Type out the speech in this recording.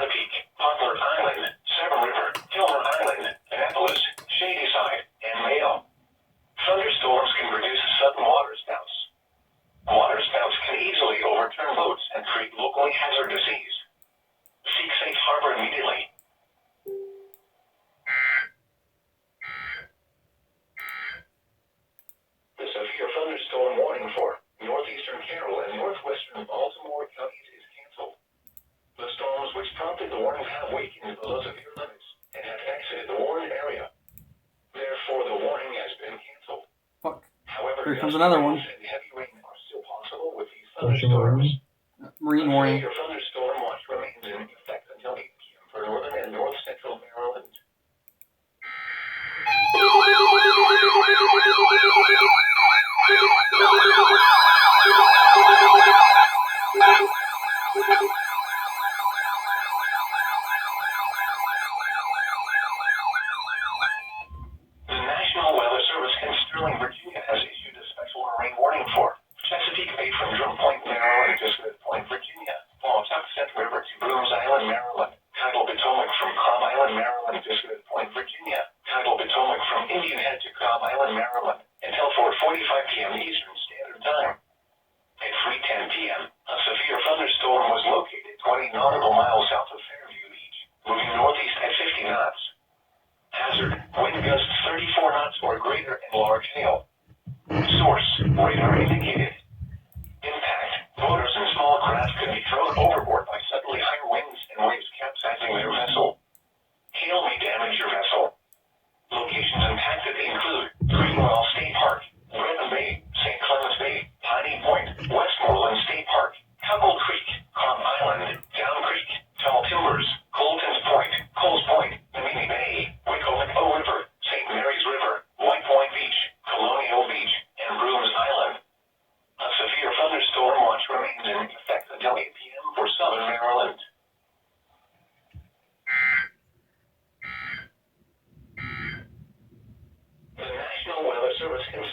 Chesapeake, Poplar Island, Severn River, Kilmer Island, Annapolis, Shadyside, and Mayo. Thunderstorms can produce sudden waterspouts. Waterspouts can easily overturn boats and create locally hazardous seas. Seek safe harbor immediately. The severe thunderstorm warning for northeastern Carroll and northwestern Baltimore counties is canceled. The storms which prompted the warnings have weakened below severe limits and have exited the warned area. Therefore, the warning has been canceled. Fuck. However, Here comes another one. and heavy rain are still possible with these thunderstorms. Marine warning. Your thunderstorm watch remains in effect until 8 p.m. for northern and north central Maryland. The National Weather Service in Sterling, Virginia has issued a special rain warning for Chesapeake Bay from Drum Point, Maryland to Smith Point, Virginia, Pawtucket River to Brooms Island, Maryland, Tidal Potomac from Cobb Island, Maryland to Smith Point, Virginia, Tidal Potomac from Indian Head to Cobb Island, Maryland, until 4:45 p.m. Eastern Standard Time. At 3:10 p.m., a severe thunderstorm was located 20 nautical miles south of Fairview Beach, moving northeast at 50 knots. Hazard, wind gusts 34 knots or greater and large hail. Source, radar indicated. Impact, boaters and small craft could be thrown overboard by suddenly higher winds and waves capsizing their vessel. Hail may damage your vessel. Locations impacted include Greenwell State Park, Brenham Bay, St. Clements Bay, Piney Point, Westmoreland State Park, Cuckold Creek, Cobb Island, Down Creek, Tall Timbers, Colton's Point, Coles Point, Mini Bay, Wicomico River, St. Mary's River, White Point Beach, Colonial Beach, and Brooms Island. A severe thunderstorm watch remains in effect until 8 p.m. for southern Maryland. The National Weather Service can